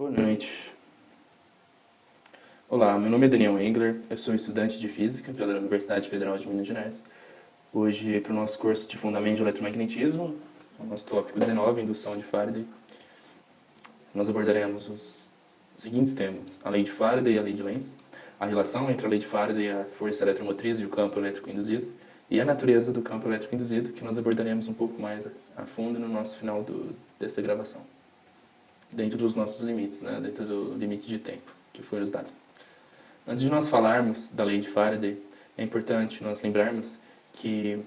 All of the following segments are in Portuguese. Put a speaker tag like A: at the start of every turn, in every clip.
A: Boa noite. Olá, meu nome é Daniel Engler, eu sou estudante de Física pela Universidade Federal de Minas Gerais. Hoje, para o nosso curso de Fundamento de Eletromagnetismo, o nosso tópico 19, Indução de Faraday, nós abordaremos os seguintes temas: a Lei de Faraday e a Lei de Lenz, a relação entre a Lei de Faraday, a força eletromotriz e o campo elétrico induzido, e a natureza do campo elétrico induzido, que nós abordaremos um pouco mais a fundo no nosso final dessa gravação, dentro dos nossos limites, né? Dentro do limite de tempo que foi nos dado. Antes de nós falarmos da Lei de Faraday, é importante nós lembrarmos que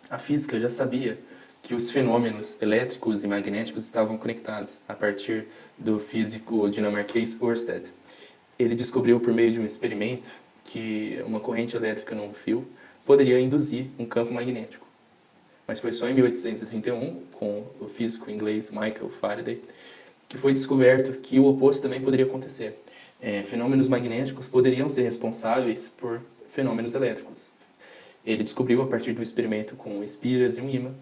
A: a física já sabia que os fenômenos elétricos e magnéticos estavam conectados a partir do físico dinamarquês Ørsted. Ele descobriu por meio de um experimento que uma corrente elétrica num fio poderia induzir um campo magnético. Mas foi só em 1831, com o físico inglês Michael Faraday, que foi descoberto que o oposto também poderia acontecer. Fenômenos magnéticos poderiam ser responsáveis por fenômenos elétricos. Ele descobriu a partir do experimento com espiras e um ímã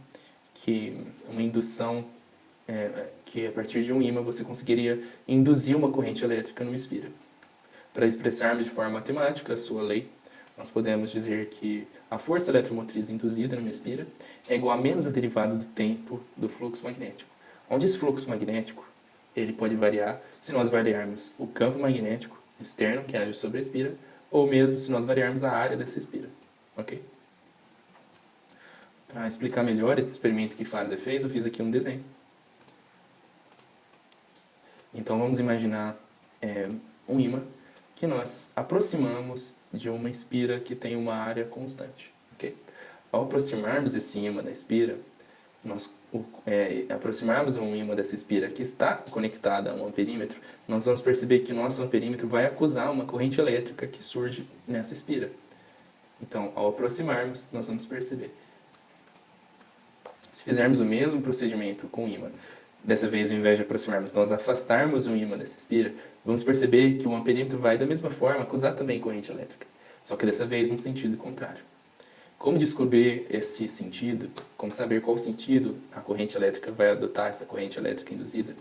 A: que uma indução, que a partir de um ímã você conseguiria induzir uma corrente elétrica numa espira. Para expressarmos de forma matemática a sua lei, nós podemos dizer que a força eletromotriz induzida numa espira é igual a menos a derivada do tempo do fluxo magnético, onde esse fluxo magnético ele pode variar se nós variarmos o campo magnético externo que age sobre a espira, ou mesmo se nós variarmos a área dessa espira. Ok? Para explicar melhor esse experimento que Faraday fez, eu fiz aqui um desenho. Então vamos imaginar um ímã que nós aproximamos de uma espira que tem uma área constante. Okay? Ao aproximarmos esse ímã da espira, nós aproximarmos um ímã dessa espira que está conectada a um amperímetro, nós vamos perceber que nosso amperímetro vai acusar uma corrente elétrica que surge nessa espira. Então, ao aproximarmos, nós vamos perceber. Se fizermos o mesmo procedimento com o ímã, dessa vez, ao invés de aproximarmos, nós afastarmos o ímã dessa espira, vamos perceber que o amperímetro vai, da mesma forma, acusar também corrente elétrica, só que dessa vez no sentido contrário. Como descobrir esse sentido? Como saber qual sentido a corrente elétrica vai adotar essa corrente elétrica induzida?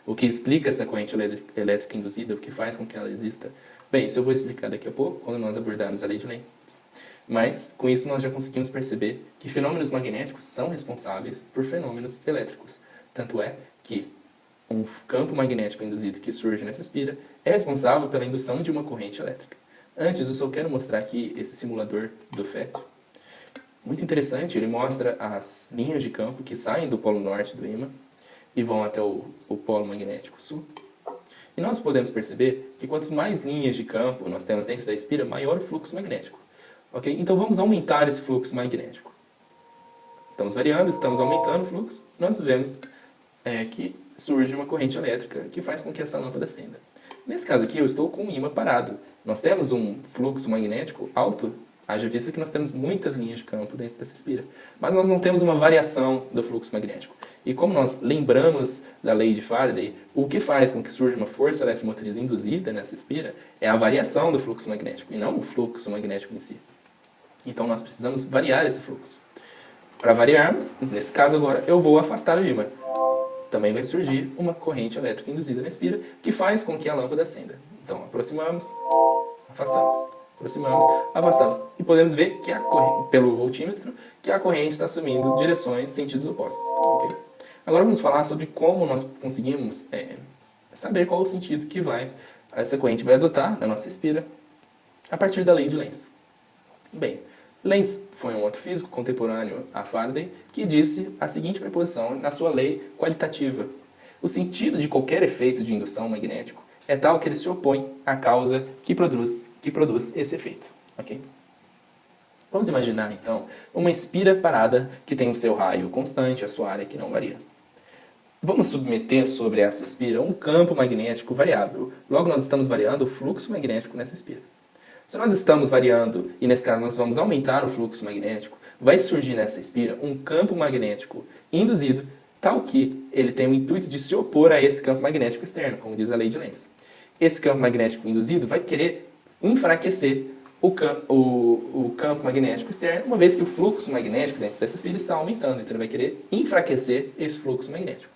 A: O que explica essa corrente elétrica induzida? O que faz com que ela exista? Bem, isso eu vou explicar daqui a pouco, quando nós abordarmos a lei de Lenz. Mas, com isso, nós já conseguimos perceber que fenômenos magnéticos são responsáveis por fenômenos elétricos. Tanto é que um campo magnético induzido que surge nessa espira é responsável pela indução de uma corrente elétrica. Antes, eu só quero mostrar aqui esse simulador do FET. Muito interessante, ele mostra as linhas de campo que saem do polo norte do ímã e vão até o polo magnético sul. E nós podemos perceber que quanto mais linhas de campo nós temos dentro da espira, maior o fluxo magnético. Okay? Então vamos aumentar esse fluxo magnético. Estamos variando, estamos aumentando o fluxo, nós vemos que surge uma corrente elétrica que faz com que essa lâmpada acenda. Nesse caso aqui eu estou com o ímã parado. Nós temos um fluxo magnético alto, haja vista que nós temos muitas linhas de campo dentro dessa espira. Mas nós não temos uma variação do fluxo magnético. E como nós lembramos da lei de Faraday, o que faz com que surja uma força eletromotriz induzida nessa espira é a variação do fluxo magnético, e não o fluxo magnético em si. Então nós precisamos variar esse fluxo. Para variarmos, nesse caso agora, eu vou afastar o ímã. Também vai surgir uma corrente elétrica induzida na espira, que faz com que a lâmpada acenda. Então aproximamos, afastamos. Aproximamos, afastamos. E podemos ver que pelo voltímetro que a corrente está assumindo direções, sentidos opostos. Okay? Agora vamos falar sobre como nós conseguimos saber qual o sentido que essa corrente vai adotar na nossa espira a partir da lei de Lenz. Bem, Lenz foi um outro físico contemporâneo a Faraday que disse a seguinte preposição na sua lei qualitativa: o sentido de qualquer efeito de indução magnético é tal que ele se opõe à causa que produz esse efeito. Okay? Vamos imaginar, então, uma espira parada que tem o seu raio constante, a sua área que não varia. Vamos submeter sobre essa espira um campo magnético variável. Logo, nós estamos variando o fluxo magnético nessa espira. Se nós estamos variando, e nesse caso nós vamos aumentar o fluxo magnético, vai surgir nessa espira um campo magnético induzido, tal que ele tem o intuito de se opor a esse campo magnético externo, como diz a lei de Lenz. Esse campo magnético induzido vai querer enfraquecer o campo magnético externo, uma vez que o fluxo magnético dentro dessa espira está aumentando, então ele vai querer enfraquecer esse fluxo magnético.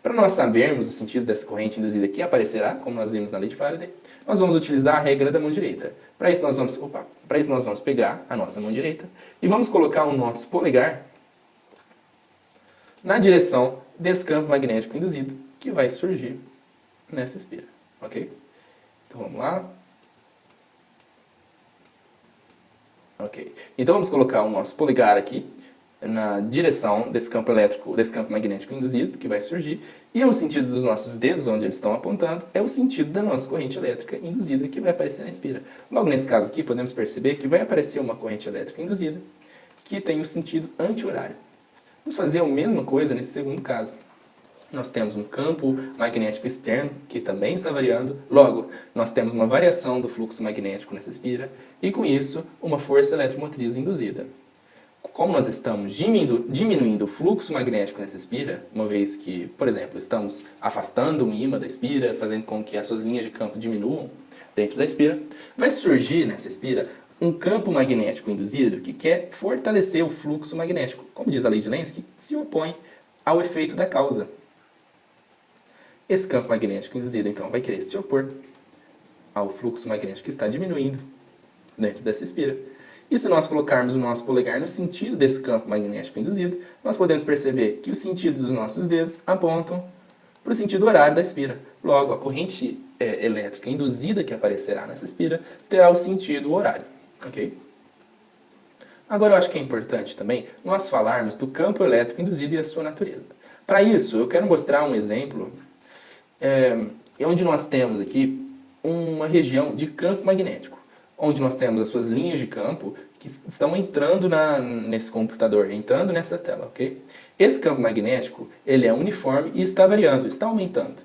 A: Para nós sabermos o sentido dessa corrente induzida que aparecerá, como nós vimos na lei de Faraday, nós vamos utilizar a regra da mão direita. Para isso nós vamos pegar a nossa mão direita e vamos colocar o nosso polegar na direção desse campo magnético induzido que vai surgir nessa espira, ok? Então vamos lá. Ok. Então vamos colocar o nosso polegar aqui na direção desse campo elétrico, desse campo magnético induzido que vai surgir, e o sentido dos nossos dedos, onde eles estão apontando, é o sentido da nossa corrente elétrica induzida que vai aparecer na espira. Logo nesse caso aqui, podemos perceber que vai aparecer uma corrente elétrica induzida que tem o sentido anti-horário. Vamos fazer a mesma coisa nesse segundo caso. Nós temos um campo magnético externo que também está variando. Logo, nós temos uma variação do fluxo magnético nessa espira e, com isso, uma força eletromotriz induzida. Como nós estamos diminuindo o fluxo magnético nessa espira, uma vez que, por exemplo, estamos afastando um ímã da espira, fazendo com que as suas linhas de campo diminuam dentro da espira, vai surgir nessa espira um campo magnético induzido que quer fortalecer o fluxo magnético. Como diz a lei de Lenz, que se opõe ao efeito da causa. Esse campo magnético induzido, então, vai querer se opor ao fluxo magnético que está diminuindo dentro dessa espira. E se nós colocarmos o nosso polegar no sentido desse campo magnético induzido, nós podemos perceber que o sentido dos nossos dedos apontam para o sentido horário da espira. Logo, a corrente elétrica induzida que aparecerá nessa espira terá o sentido horário. Ok? Agora eu acho que é importante também nós falarmos do campo elétrico induzido e a sua natureza. Para isso, eu quero mostrar um exemplo onde nós temos aqui uma região de campo magnético, onde nós temos as suas linhas de campo que estão entrando nesse computador, entrando nessa tela, ok? Esse campo magnético, ele é uniforme e está variando, está aumentando.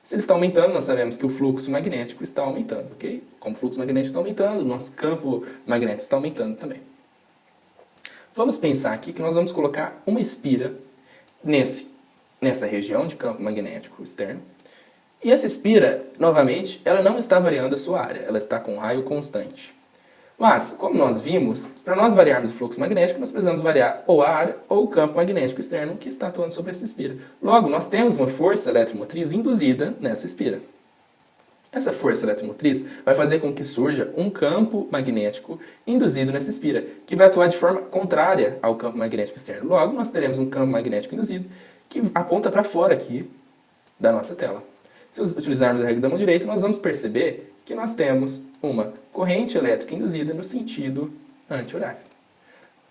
A: Se ele está aumentando, nós sabemos que o fluxo magnético está aumentando, ok? Como o fluxo magnético está aumentando, o nosso campo magnético está aumentando também. Vamos pensar aqui que nós vamos colocar uma espira nessa região de campo magnético externo. E essa espira, novamente, ela não está variando a sua área, ela está com raio constante. Mas, como nós vimos, para nós variarmos o fluxo magnético, nós precisamos variar ou a área ou o campo magnético externo que está atuando sobre essa espira. Logo, nós temos uma força eletromotriz induzida nessa espira. Essa força eletromotriz vai fazer com que surja um campo magnético induzido nessa espira, que vai atuar de forma contrária ao campo magnético externo. Logo, nós teremos um campo magnético induzido que aponta para fora aqui da nossa tela. Se utilizarmos a regra da mão direita, nós vamos perceber que nós temos uma corrente elétrica induzida no sentido anti-horário.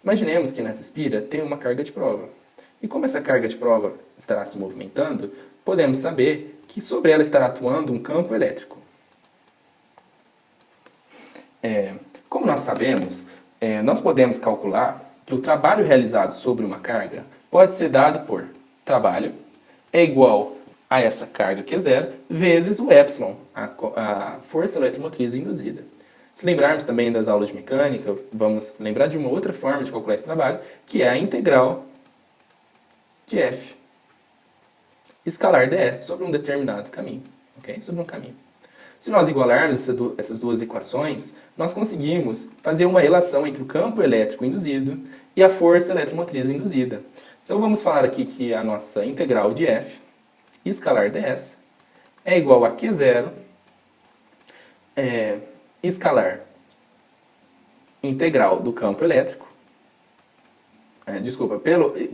A: Imaginemos que nessa espira tem uma carga de prova. E como essa carga de prova estará se movimentando, podemos saber que sobre ela estará atuando um campo elétrico. Como nós sabemos, nós podemos calcular que o trabalho realizado sobre uma carga pode ser dado por trabalho é igual a essa carga que é zero, vezes o epsilon, a força eletromotriz induzida. Se lembrarmos também das aulas de mecânica, vamos lembrar de uma outra forma de calcular esse trabalho, que é a integral de F escalar ds sobre um determinado caminho, ok? Sobre um caminho. Se nós igualarmos essas duas equações, nós conseguimos fazer uma relação entre o campo elétrico induzido e a força eletromotriz induzida. Então vamos falar aqui que a nossa integral de F escalar ds é igual a Q0 escalar integral do campo elétrico,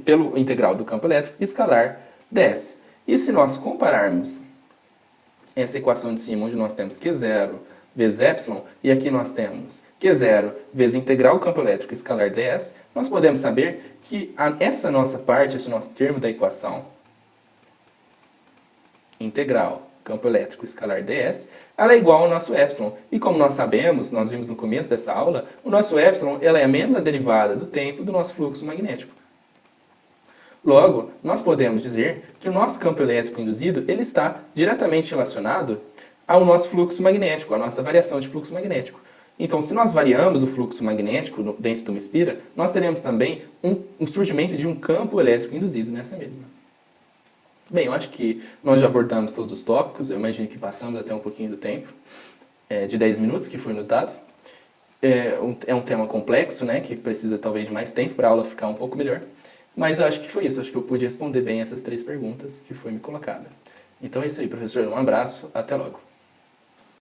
A: pelo integral do campo elétrico escalar ds. E se nós compararmos essa equação de cima, onde nós temos Q0 vezes epsilon, e aqui nós temos Q0 vezes integral do campo elétrico escalar ds, nós podemos saber que essa nossa parte, esse nosso termo da equação, integral campo elétrico escalar ds, ela é igual ao nosso epsilon. E como nós sabemos, nós vimos no começo dessa aula, o nosso epsilon ela é menos a derivada do tempo do nosso fluxo magnético. Logo, nós podemos dizer que o nosso campo elétrico induzido ele está diretamente relacionado ao nosso fluxo magnético, à nossa variação de fluxo magnético. Então, se nós variamos o fluxo magnético dentro de uma espira, nós teremos também um surgimento de um campo elétrico induzido nessa mesma. Bem, eu acho que nós já abordamos todos os tópicos, eu imagino que passamos até um pouquinho do tempo, de 10 minutos que foi nos dado. É um tema complexo, né, que precisa talvez de mais tempo para a aula ficar um pouco melhor. Mas eu acho que foi isso, acho que eu pude responder bem essas 3 perguntas que foi me colocada. Então é isso aí, professor. Um abraço, até logo.